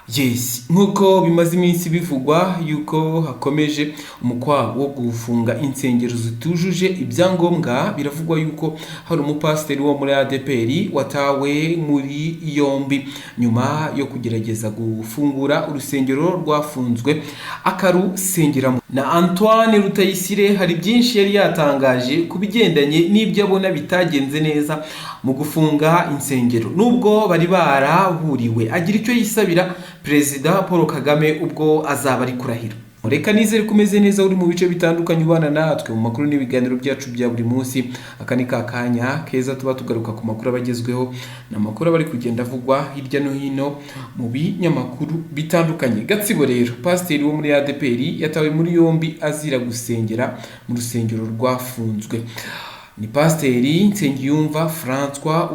Yes, nk'uko bimaze iminsi bivugwa yuko hakomeje umukwa wo gufunga insengero zitujuje ibyangombwa, biravugwa yuko hari umupasiteri wo muri ADPR watawe muri yombi nyuma yo kugerageza gufungura urusengero rwafunzwe akarusengeramo. Na Antoine Rutayisire hari byinshi yari yatangaje ku bigendanye n'ibyo abona bitagenze neza mu gufunga insengero, nubwo bari barahuriwe. Agira icyo yisabira Perezida Paul Kagame ubwo azaba ari kurahira. Reka nizere kumeze neza uri mu bice bitandukanye ubana natwe mu makuru n'ibiganiro byacu bya buri munsi. Aka ni kakanya keza tuba tugaruka ku makuru abagezweho n'amakuru abari kugenda avugwa hirya no hino mu binyamakuru bitandukanye. Gatsibo rero, pasiteri wo muri ADPR yatawe muri yombi azira gusengera mu rusengero rwafunzwe. Ni pasiteri Nsengiyumva François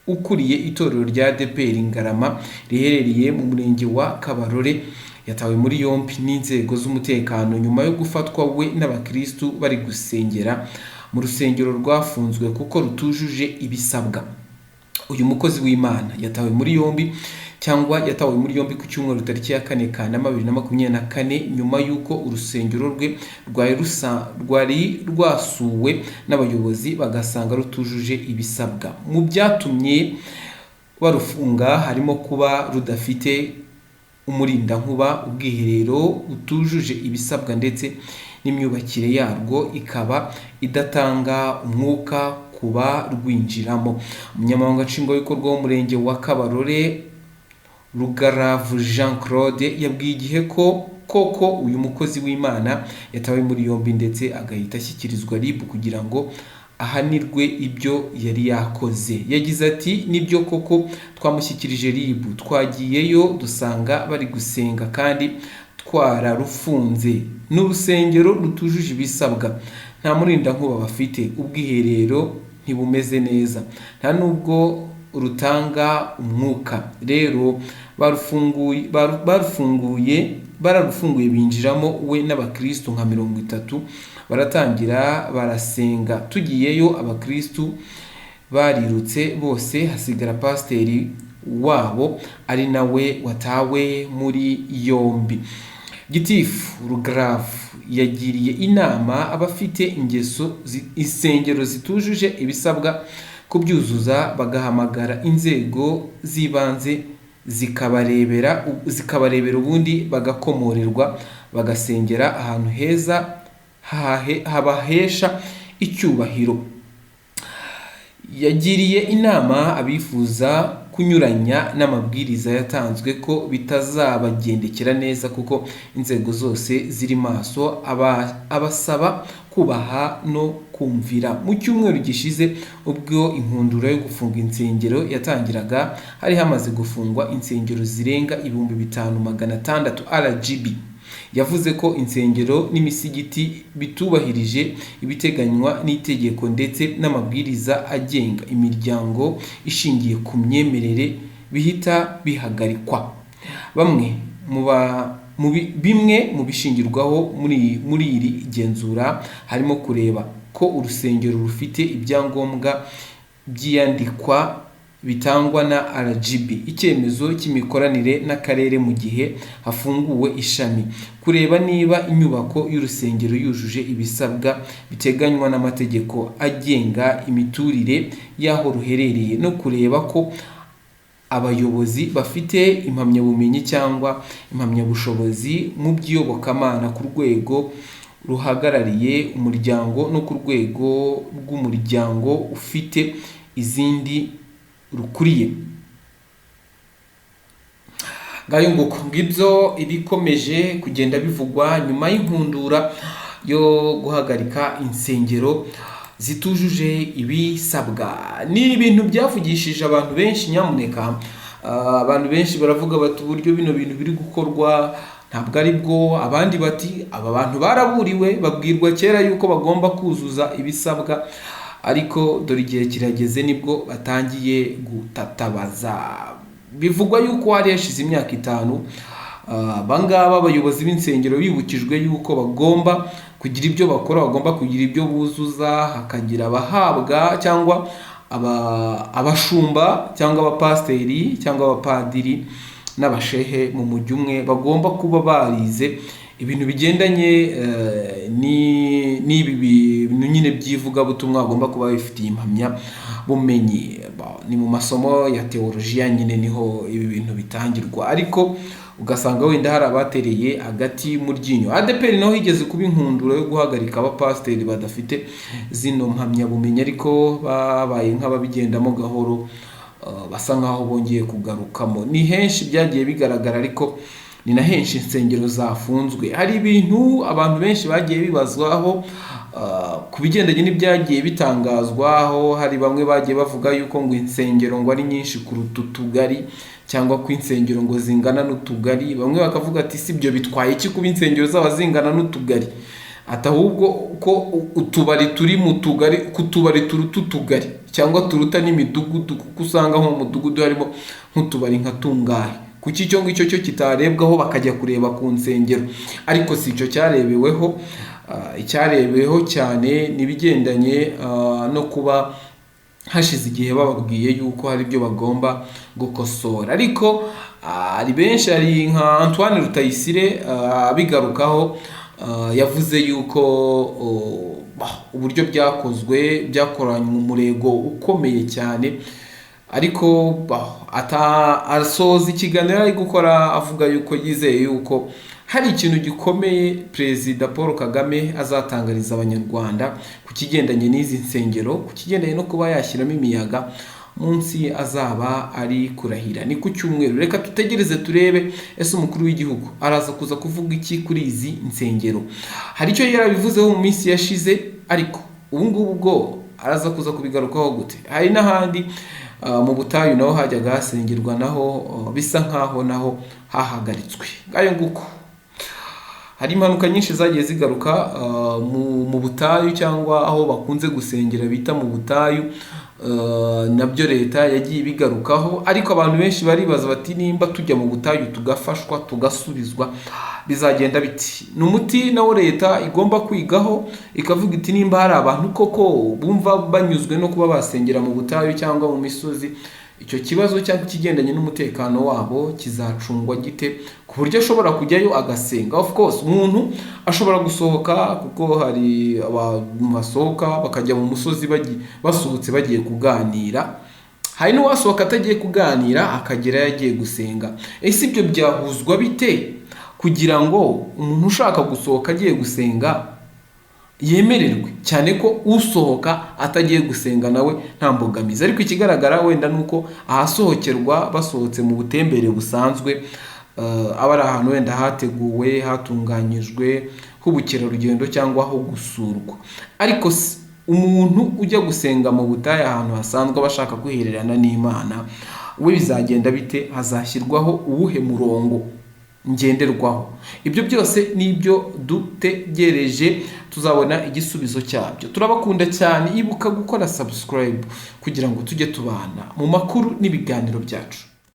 ukuriye itorero rya ADPR Ngarama riherereye mu murenge wa Kabarore, yatawe muri yombi n'inzego z'umutekano nyuma yo gufatwa we n'abakristu bari gusengera mu rusengero rwafunzwe kuko rutujuje ibisabwa. Uyu mukozi w'Imana yatawe muri yombi ku cyumweru tariki ya 4 Kanama 2024 nyuma yuko urusengero rwe rwari rwasuwe n'abayobozi bagasanga rutujuje ibisabwa. Mu byatumye barufunga harimo kuba rudafite umurindankuba, ubwiherero butujuje ibisabwa ndetse n'imyubakire yarwo ikaba idatanga umwuka kuba rwinjiramo. Umunyamabanga nshingwabikorwa w'umurenge wa Kabarore Rugaravu Jean Claude yabwiye igihe ko koko uyu mukozi w'Imana yatawe muri yombi ndetse agahita ashyikirizwa RIB kugira ngo ahanirwe ibyo yari yakoze. Yagize ati nibyo koko twamushyikirije RIB, twagiyeyo dusanga bari gusenga kandi twararufunze, n'urusengero rutujuje ibisabwa, nta murindankuba bafite, ubwiherero ntibumeze neza, nta nubwo rutanga umwuka. Rero bararufunguye binjiramo we n'abakristu nka 30 baratangira barasenga. Tugiyeyo abakristu barirutse bose, hasigara pasiteri wabo ari nawe watawe muri yombi. Gitifu Rugaravu yagiriye inama abafite insengero zitujuje ibisabwa kubyuzuza, bagahamagara inzego z'ibanze zikabarebera ubundi bagakomorerwa bagasengera ahantu heza habahesha icyubahiro. Yagiriye inama abifuza kunyuranya n'amabwiriza yatanzwe ko bitazabagendekera neza kuko inzego zose ziri maso, abasaba kubaha no kumvira. Mu cyumweru gishize ubwo inkundura yo gufunga insengero yatangiraga, hari hamaze gufungwa insengero zirenga 5600. RGB yavuze ko insengero n'imisigiti bitubahirije ibiteganywa n'itegeko ndetse n'amabwiriza agenga imiryango ishingiye ku myemerere bihita bihagarikwa. Bimwe mu bishingirwaho muri iri genzura harimo kureba ko urusengero rufite ibyangombwa by'iyandikwa bitangwa na RGB, icyemezo cy'imikoranire n'akarere mu gihe hafunguwe ishami, kureba niba inyubako y'urusengero yujuje ibisabwa biteganywa n'amategeko agenga imiturire y'aho ruherereye, no kureba ko abayobozi bafite impamyabumenyi cyangwa impamyabushobozi mu by'iyobokamana ku rwego ruhagarariye umuryango no ku rwego rw'umuryango ufite izindi rukuriye. Ngayo nguko ngibyo ibikomeje kugenda bivugwa nyuma y'inkundura yo guhagarika insengero zitujuje ibisabwa. Ni ibintu byavugishije abantu benshi. Nyamuneka abantu benshi baravuga bati uburyo bino bintu biri gukorwa ntabwo ari bwo. Abandi bati aba bantu baraburiwe, babwirwa kera yuko bagomba kuzuza ibisabwa, ariko dore igihe kirageze nibwo batangiye gutatabaza. Bivugwa yuko hari hashize imyaka 5 abangaba abayobozi b'insengero bibukijwe yuko bagomba kugira ibyo bakora, bagomba kugira ibyo buzuza, hakagira abahabwa cyangwa abashumba cyangwa abapasiteri cyangwa abapadiri n'abashehe mu mujyi umwe bagomba kuba barize ibintu bigendanye n'ibi bintu nyine by'ivugabutumwa bagomba kuba bifitiye impamya bumenyi. Ni mu masomo ya teolojiya nyine niho ibi bintu bitangirwa, ariko ugasanga wenda hari abatereye hagati mu ryinyo. ADEPR naho higeze kuba inkundura yo guhagarika abapasiteri badafite zino mpamyabumenyi, ariko babaye nk'ababigendamo gahoro, basa nkaho bongeye kugarukamo. Ni henshi byagiye bigaragara, ariko ni na henshi insengero zafunzwe. Hari ibintu abantu benshi bagiye bibazwaho ku bigendanye n'ibyagiye bitangazwaho. Hari bamwe bagiye bavuga yuko ngo insengero ngo ari nyinshi kuruta utugari, cyangwa ko insengero ngo zingana n'utugari. Bamwe bakavuga ati si byo bitwaye iki kuba insengero zaba zingana n'utugari, ati ahubwo ko utubari turi mu tugari, ku tubari turuta utugari cyangwa turuta n'imidugudu, kuko usanga nko mu mudugudu harimo nk'utubari nka tungahe. Kuki icyo ngicyo cyo kitarebwaho bakajya kureba ku nsengero? Ariko si icyo cyarebeweho. Icyarebeweho cyane nibigendanye no kuba hashize igihe bababwiye yuko hari ibyo bagomba gukosora. Ariko ari benshi, ari nka Antoine Rutayisire abigarukaho, yavuze yuko uburyo byakozwe byakoranywe umurego ukomeye cyane, ariko asoza ikiganiro ari gukora avuga yuko yizeye yuko hari ikintu gikomeye Perezida Paul Kagame azatangariza abanyarwanda ku kigendanye n'izi nsengero, ku kigendanye no kuba yashyiramo imiyaga munsi azaba ari kurahira. Ni ku cyumweru. Reka tutegereze turebe ese umukuru w'igihugu araza kuza kuvuga iki kuri izi nsengero. Hari icyo yarabivuzeho mu minsi yashize, ariko ubu ngubu bwo araza kuza kubigarukaho gute? Hari n'ahandi mu butayu naho hajyaga hasengerwa, naho bisa nkaho naho hahagaritswe. Ngayo nguko hari impanuka nyinshi zagiye zigaruka mu butayu, cyangwa aho bakunze gusengera bita mu butayu. Nabyo leta yagiye ibigarukaho, ariko abantu benshi baribaza bati nimba tujya mu butayu tugafashwa tugasubizwa bizagenda biti? Ni umuti nawo leta igomba kwigaho, ikavuga iti nimba hari abantu koko bumva banyuzwe no kuba basengera mu butayu cyangwa mu misozi, icyo kibazo cyangwa kigendanye n'umutekano wabo kizacungwa gite ku buryo ashobora kujyayo agasenga? Of course umuntu ashobora gusohoka, kuko hari abantu basohoka bakajya mu musozi basohotse bagiye kuganira. Hari n'uwasohoka atagiye kuganira akagera yagiye gusenga. Ese ibyo byahuzwa bite kugira ngo umuntu ushaka gusohoka agiye gusenga yemererwe, cyane ko usohoka atagiye gusenga nawe nta mbogamizi? Ariko ikigaragara wenda nuko ahasohokerwa basohotse mu butembere busanzwe aba ari ahantu wenda hateguwe, hatunganyijwe h'ubukerarugendo cyangwa aho gusurwa. Ariko umuntu ujya gusenga mu butayu ahantu hasanzwe bashaka kwihererana n'Imana, we bizagenda bite? Hazashyirwaho uwuhe murongo ngenderwaho? Ibyo byose nibyo dutegereje, tuzabona igisubizo cyabyo. Turabakunda cyane, ibuka gukora subscribe kugira ngo tujye tubana mu makuru n'ibiganiro byacu.